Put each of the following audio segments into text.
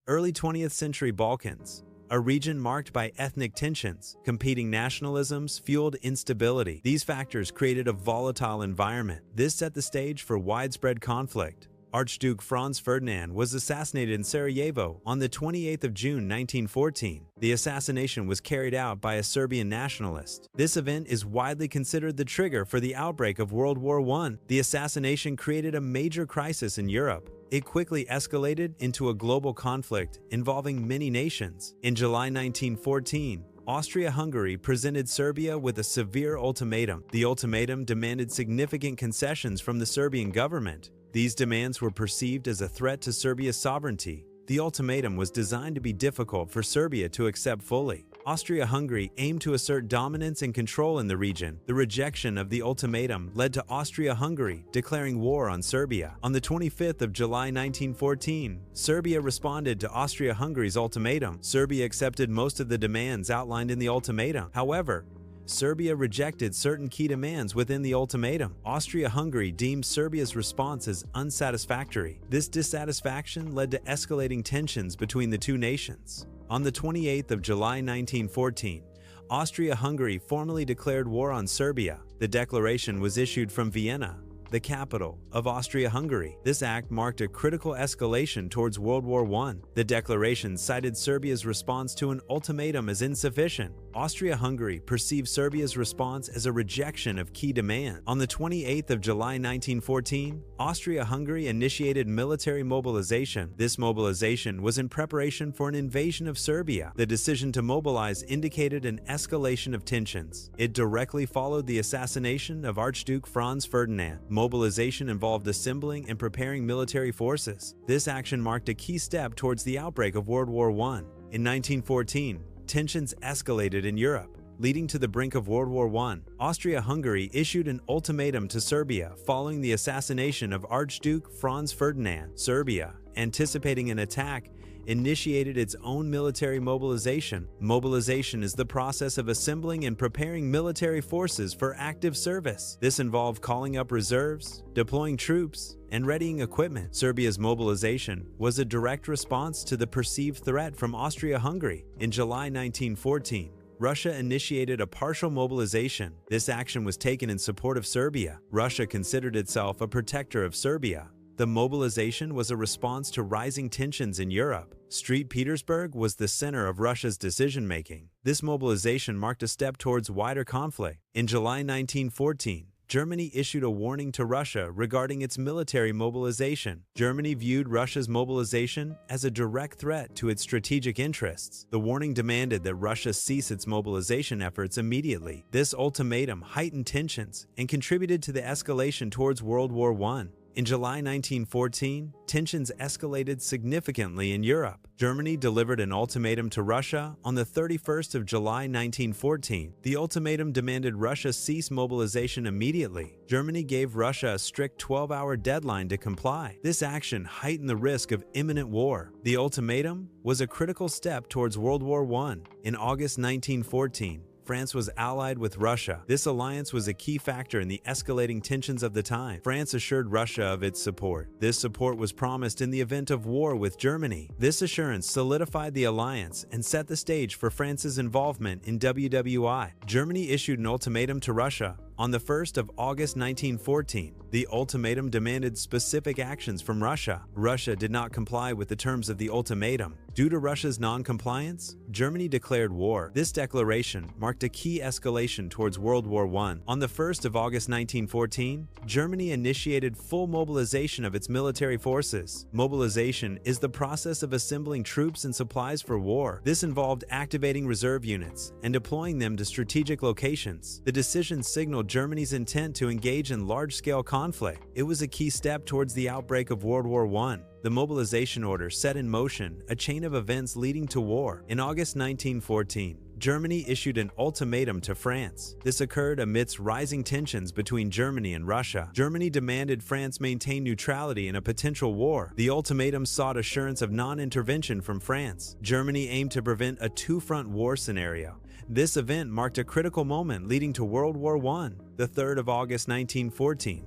Early 20th century Balkans, a region marked by ethnic tensions, competing nationalisms fueled instability. These factors created a volatile environment. This set the stage for widespread conflict. Archduke Franz Ferdinand was assassinated in Sarajevo on the 28th of June 1914. The assassination was carried out by a Serbian nationalist. This event is widely considered the trigger for the outbreak of World War I. The assassination created a major crisis in Europe. It quickly escalated into a global conflict involving many nations. In July 1914, Austria-Hungary presented Serbia with a severe ultimatum. The ultimatum demanded significant concessions from the Serbian government. These demands were perceived as a threat to Serbia's sovereignty. The ultimatum was designed to be difficult for Serbia to accept fully. Austria-Hungary aimed to assert dominance and control in the region. The rejection of the ultimatum led to Austria-Hungary declaring war on Serbia. On the 25th of July 1914, Serbia responded to Austria-Hungary's ultimatum. Serbia accepted most of the demands outlined in the ultimatum. However, Serbia rejected certain key demands within the ultimatum. Austria-Hungary deemed Serbia's response as unsatisfactory. This dissatisfaction led to escalating tensions between the two nations. On the 28th of July 1914, Austria-Hungary formally declared war on Serbia. The declaration was issued from Vienna, the capital of Austria-Hungary. This act marked a critical escalation towards World War I. The declaration cited Serbia's response to an ultimatum as insufficient. Austria-Hungary perceived Serbia's response as a rejection of key demands. On the 28th of July 1914, Austria-Hungary initiated military mobilization. This mobilization was in preparation for an invasion of Serbia. The decision to mobilize indicated an escalation of tensions. It directly followed the assassination of Archduke Franz Ferdinand. Mobilization involved assembling and preparing military forces. This action marked a key step towards the outbreak of World War I. In 1914, tensions escalated in Europe, leading to the brink of World War I. Austria-Hungary issued an ultimatum to Serbia following the assassination of Archduke Franz Ferdinand. Serbia, anticipating an attack, initiated its own military mobilization. Mobilization is the process of assembling and preparing military forces for active service. This involved calling up reserves, deploying troops, and readying equipment. Serbia's mobilization was a direct response to the perceived threat from Austria-Hungary. In July 1914, Russia initiated a partial mobilization. This action was taken in support of Serbia. Russia considered itself a protector of Serbia. The mobilization was a response to rising tensions in Europe. St. Petersburg was the center of Russia's decision-making. This mobilization marked a step towards wider conflict. In July 1914, Germany issued a warning to Russia regarding its military mobilization. Germany viewed Russia's mobilization as a direct threat to its strategic interests. The warning demanded that Russia cease its mobilization efforts immediately. This ultimatum heightened tensions and contributed to the escalation towards World War I. In July 1914, tensions escalated significantly in Europe. Germany delivered an ultimatum to Russia on the 31st of July 1914. The ultimatum demanded Russia cease mobilization immediately. Germany gave Russia a strict 12-hour deadline to comply. This action heightened the risk of imminent war. The ultimatum was a critical step towards World War I. In August 1914, France was allied with Russia. This alliance was a key factor in the escalating tensions of the time. France assured Russia of its support. This support was promised in the event of war with Germany. This assurance solidified the alliance and set the stage for France's involvement in WWI. Germany issued an ultimatum to Russia on the 1st of August 1914. The ultimatum demanded specific actions from Russia. Russia did not comply with the terms of the ultimatum. Due to Russia's non-compliance, Germany declared war. This declaration marked a key escalation towards World War I. On the 1st of August 1914, Germany initiated full mobilization of its military forces. Mobilization is the process of assembling troops and supplies for war. This involved activating reserve units and deploying them to strategic locations. The decision signaled Germany's intent to engage in large-scale conflict. It was a key step towards the outbreak of World War I. The mobilization order set in motion a chain of events leading to war. In August 1914, Germany issued an ultimatum to France. This occurred amidst rising tensions between Germany and Russia. Germany demanded France maintain neutrality in a potential war. The ultimatum sought assurance of non-intervention from France. Germany aimed to prevent a two-front war scenario. This event marked a critical moment leading to World War I. The 3rd of August 1914,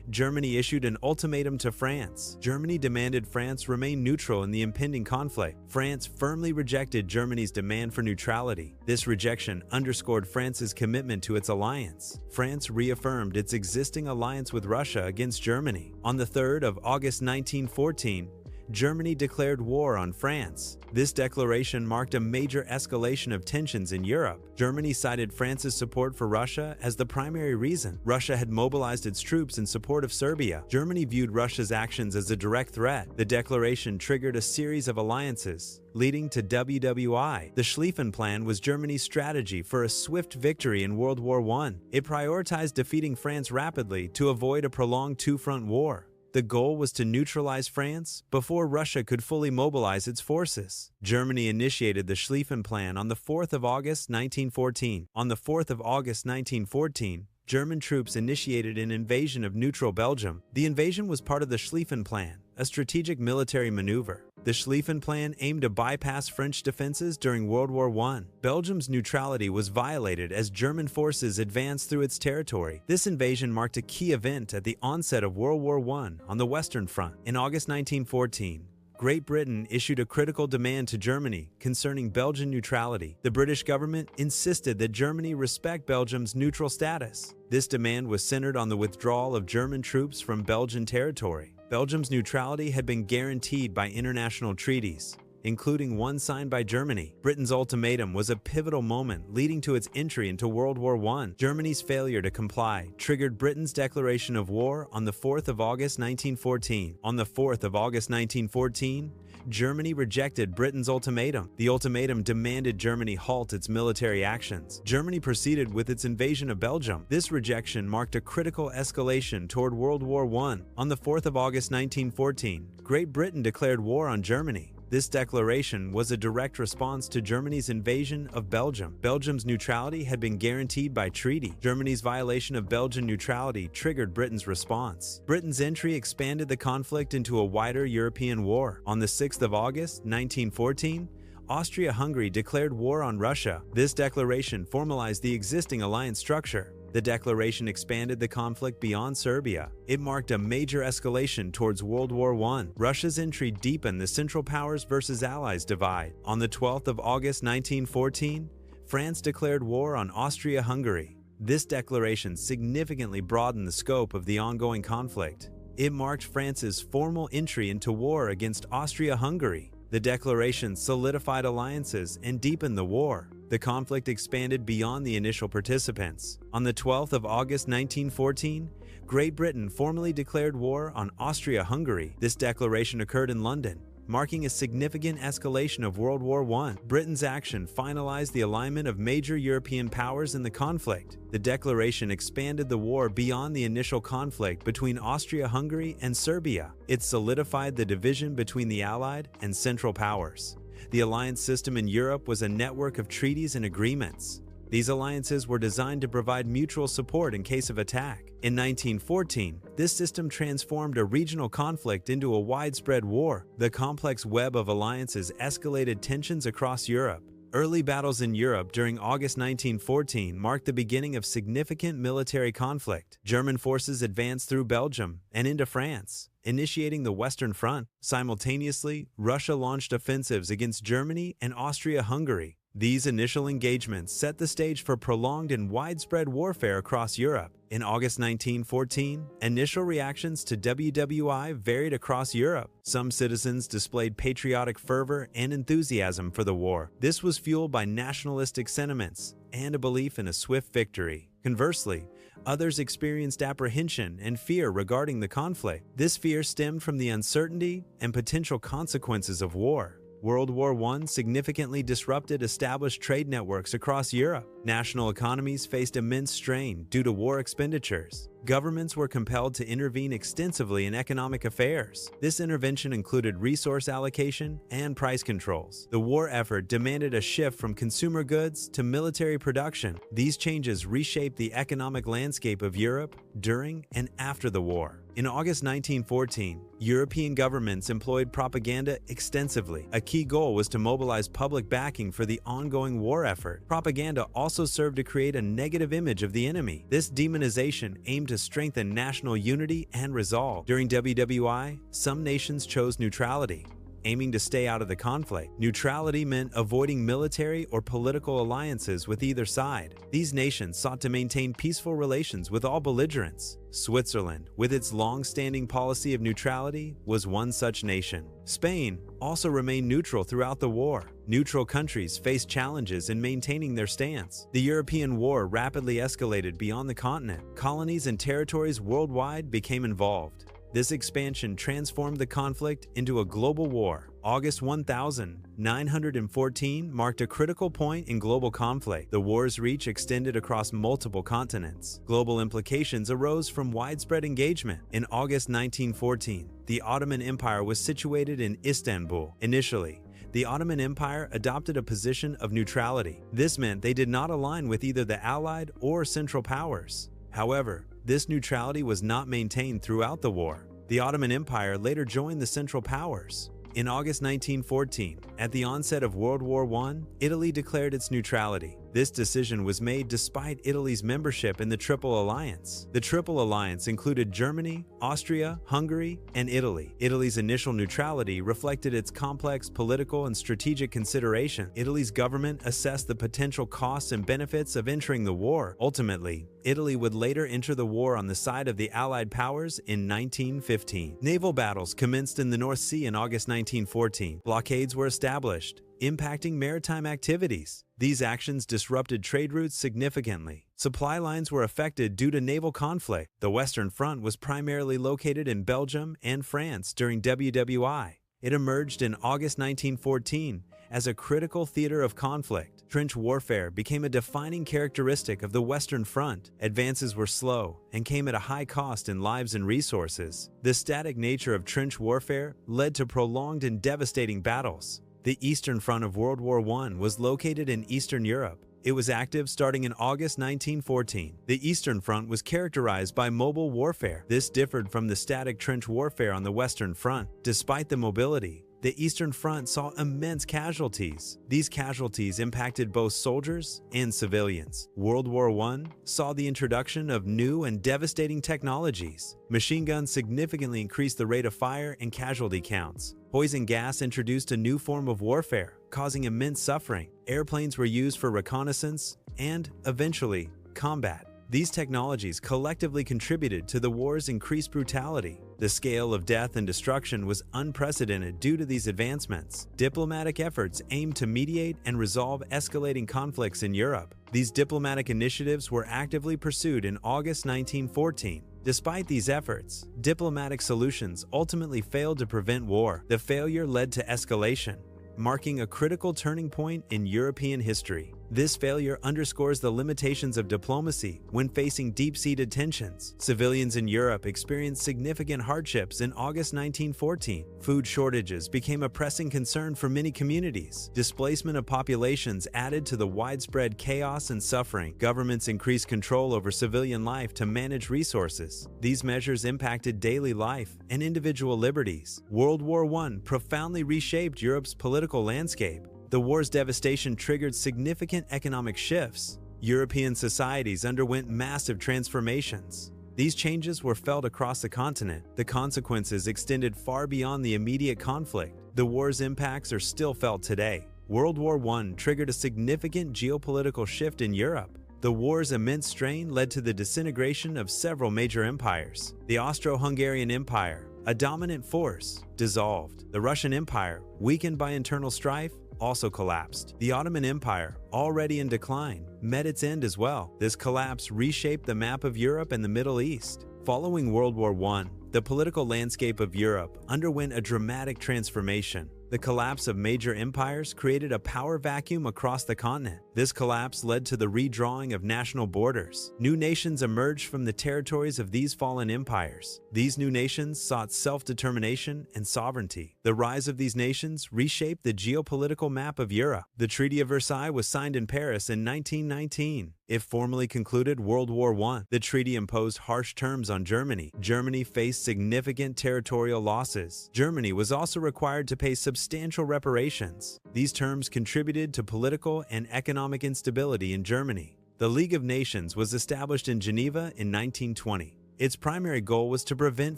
Germany issued an ultimatum to France. Germany demanded France remain neutral in the impending conflict. France firmly rejected Germany's demand for neutrality. This rejection underscored France's commitment to its alliance. France reaffirmed its existing alliance with Russia against Germany. On the 3rd of August 1914, Germany declared war on France. This declaration marked a major escalation of tensions in Europe. Germany cited France's support for Russia as the primary reason. Russia had mobilized its troops in support of Serbia. Germany viewed Russia's actions as a direct threat. The declaration triggered a series of alliances, leading to WWI. The Schlieffen Plan was Germany's strategy for a swift victory in World War I. It prioritized defeating France rapidly to avoid a prolonged two-front war. The goal was to neutralize France before Russia could fully mobilize its forces. Germany initiated the Schlieffen Plan on the 4th of August 1914. On the 4th of August 1914, German troops initiated an invasion of neutral Belgium. The invasion was part of the Schlieffen Plan, a strategic military maneuver. The Schlieffen Plan aimed to bypass French defenses during World War I. Belgium's neutrality was violated as German forces advanced through its territory. This invasion marked a key event at the onset of World War I on the Western Front. In August 1914, Great Britain issued a critical demand to Germany concerning Belgian neutrality. The British government insisted that Germany respect Belgium's neutral status. This demand was centered on the withdrawal of German troops from Belgian territory. Belgium's neutrality had been guaranteed by international treaties, including one signed by Germany. Britain's ultimatum was a pivotal moment leading to its entry into World War I. Germany's failure to comply triggered Britain's declaration of war on the 4th of August 1914. On the 4th of August 1914, Germany rejected Britain's ultimatum. The ultimatum demanded Germany halt its military actions. Germany proceeded with its invasion of Belgium. This rejection marked a critical escalation toward World War I. On the 4th of August 1914, Great Britain declared war on Germany. This declaration was a direct response to Germany's invasion of Belgium. Belgium's neutrality had been guaranteed by treaty. Germany's violation of Belgian neutrality triggered Britain's response. Britain's entry expanded the conflict into a wider European war. On the 6th of August, 1914, Austria-Hungary declared war on Russia. This declaration formalized the existing alliance structure. The declaration expanded the conflict beyond Serbia. It marked a major escalation towards World War I. Russia's entry deepened the Central Powers versus Allies divide. On the 12th of August 1914, France declared war on Austria-Hungary. This declaration significantly broadened the scope of the ongoing conflict. It marked France's formal entry into war against Austria-Hungary. The declaration solidified alliances and deepened the war. The conflict expanded beyond the initial participants. On the 12th of August 1914, Great Britain formally declared war on Austria-Hungary. This declaration occurred in London, marking a significant escalation of World War I. Britain's action finalized the alignment of major European powers in the conflict. The declaration expanded the war beyond the initial conflict between Austria-Hungary and Serbia. It solidified the division between the Allied and Central Powers. The alliance system in Europe was a network of treaties and agreements. These alliances were designed to provide mutual support in case of attack. In 1914, this system transformed a regional conflict into a widespread war. The complex web of alliances escalated tensions across Europe. Early battles in Europe during August 1914 marked the beginning of significant military conflict. German forces advanced through Belgium and into France, initiating the Western Front. Simultaneously, Russia launched offensives against Germany and Austria-Hungary. These initial engagements set the stage for prolonged and widespread warfare across Europe. In August 1914, initial reactions to WWI varied across Europe. Some citizens displayed patriotic fervor and enthusiasm for the war. This was fueled by nationalistic sentiments and a belief in a swift victory. Conversely, others experienced apprehension and fear regarding the conflict. This fear stemmed from the uncertainty and potential consequences of war. World War I significantly disrupted established trade networks across Europe. National economies faced immense strain due to war expenditures. Governments were compelled to intervene extensively in economic affairs. This intervention included resource allocation and price controls. The war effort demanded a shift from consumer goods to military production. These changes reshaped the economic landscape of Europe during and after the war. In August 1914, European governments employed propaganda extensively. A key goal was to mobilize public backing for the ongoing war effort. Propaganda also served to create a negative image of the enemy. This demonization aimed to strengthen national unity and resolve. During WWI, some nations chose neutrality, aiming to stay out of the conflict. Neutrality meant avoiding military or political alliances with either side. These nations sought to maintain peaceful relations with all belligerents. Switzerland, with its long-standing policy of neutrality, was one such nation. Spain also remained neutral throughout the war. Neutral countries faced challenges in maintaining their stance. The European war rapidly escalated beyond the continent. Colonies and territories worldwide became involved. This expansion transformed the conflict into a global war. August 1914 marked a critical point in global conflict. The war's reach extended across multiple continents. Global implications arose from widespread engagement. In August 1914, the Ottoman Empire was situated in Istanbul. Initially, the Ottoman Empire adopted a position of neutrality. This meant they did not align with either the Allied or Central Powers. However, this neutrality was not maintained throughout the war. The Ottoman Empire later joined the Central Powers. In August 1914, at the onset of World War I, Italy declared its neutrality. This decision was made despite Italy's membership in the Triple Alliance. The Triple Alliance included Germany, Austria, Hungary, and Italy. Italy's initial neutrality reflected its complex political and strategic consideration. Italy's government assessed the potential costs and benefits of entering the war. Ultimately, Italy would later enter the war on the side of the Allied powers in 1915. Naval battles commenced in the North Sea in August 1914. Blockades were established, impacting maritime activities. These actions disrupted trade routes significantly. Supply lines were affected due to naval conflict. The Western Front was primarily located in Belgium and France during WWI. It emerged in August 1914 as a critical theater of conflict. Trench warfare became a defining characteristic of the Western Front. Advances were slow and came at a high cost in lives and resources. The static nature of trench warfare led to prolonged and devastating battles. The Eastern Front of World War I was located in Eastern Europe. It was active starting in August 1914. The Eastern Front was characterized by mobile warfare. This differed from the static trench warfare on the Western Front. Despite the mobility, the Eastern Front saw immense casualties. These casualties impacted both soldiers and civilians. World War I saw the introduction of new and devastating technologies. Machine guns significantly increased the rate of fire and casualty counts. Poison gas introduced a new form of warfare, causing immense suffering. Airplanes were used for reconnaissance and, eventually, combat. These technologies collectively contributed to the war's increased brutality. The scale of death and destruction was unprecedented due to these advancements. Diplomatic efforts aimed to mediate and resolve escalating conflicts in Europe. These diplomatic initiatives were actively pursued in August 1914. Despite these efforts, diplomatic solutions ultimately failed to prevent war. The failure led to escalation, marking a critical turning point in European history. This failure underscores the limitations of diplomacy when facing deep-seated tensions. Civilians in Europe experienced significant hardships in August 1914. Food shortages became a pressing concern for many communities. Displacement of populations added to the widespread chaos and suffering. Governments increased control over civilian life to manage resources. These measures impacted daily life and individual liberties. World War I profoundly reshaped Europe's political landscape. The war's devastation triggered significant economic shifts. European societies underwent massive transformations. These changes were felt across the continent. The consequences extended far beyond the immediate conflict. The war's impacts are still felt today. World War I triggered a significant geopolitical shift in Europe. The war's immense strain led to the disintegration of several major empires. The Austro-Hungarian Empire, a dominant force, dissolved. The Russian Empire, weakened by internal strife, also collapsed. The Ottoman Empire, already in decline, met its end as well. This collapse reshaped the map of Europe and the Middle East. Following World War I, the political landscape of Europe underwent a dramatic transformation. The collapse of major empires created a power vacuum across the continent. This collapse led to the redrawing of national borders. New nations emerged from the territories of these fallen empires. These new nations sought self-determination and sovereignty. The rise of these nations reshaped the geopolitical map of Europe. The Treaty of Versailles was signed in Paris in 1919. It formally concluded World War I. The treaty imposed harsh terms on Germany. Germany faced significant territorial losses. Germany was also required to pay substantial reparations. These terms contributed to political and economic instability in Germany. The League of Nations was established in Geneva in 1920. Its primary goal was to prevent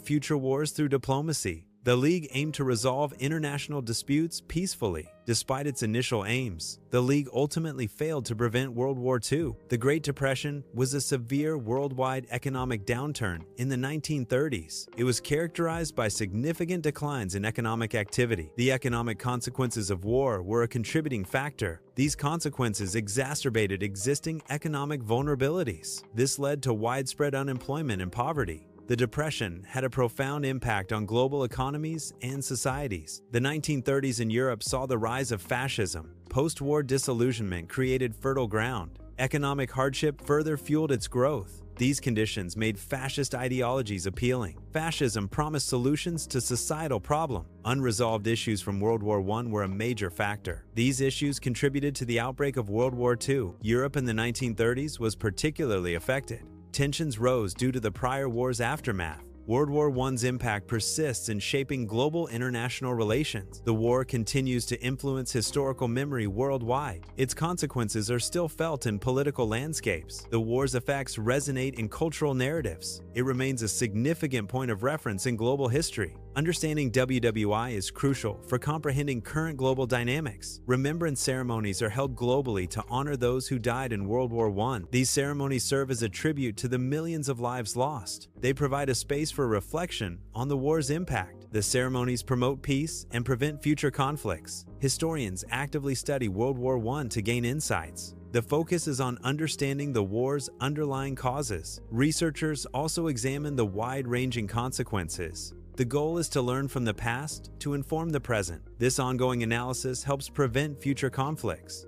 future wars through diplomacy. The League aimed to resolve international disputes peacefully. Despite its initial aims, the League ultimately failed to prevent World War II. The Great Depression was a severe worldwide economic downturn in the 1930s. It was characterized by significant declines in economic activity. The economic consequences of war were a contributing factor. These consequences exacerbated existing economic vulnerabilities. This led to widespread unemployment and poverty. The Depression had a profound impact on global economies and societies. The 1930s in Europe saw the rise of fascism. Post-war disillusionment created fertile ground. Economic hardship further fueled its growth. These conditions made fascist ideologies appealing. Fascism promised solutions to societal problems. Unresolved issues from World War I were a major factor. These issues contributed to the outbreak of World War II. Europe in the 1930s was particularly affected. Tensions rose due to the prior war's aftermath. World War I's impact persists in shaping global international relations. The war continues to influence historical memory worldwide. Its consequences are still felt in political landscapes. The war's effects resonate in cultural narratives. It remains a significant point of reference in global history. Understanding WWI is crucial for comprehending current global dynamics. Remembrance ceremonies are held globally to honor those who died in World War I. These ceremonies serve as a tribute to the millions of lives lost. They provide a space for reflection on the war's impact. The ceremonies promote peace and prevent future conflicts. Historians actively study World War I to gain insights. The focus is on understanding the war's underlying causes. Researchers also examine the wide-ranging consequences. The goal is to learn from the past to inform the present. This ongoing analysis helps prevent future conflicts.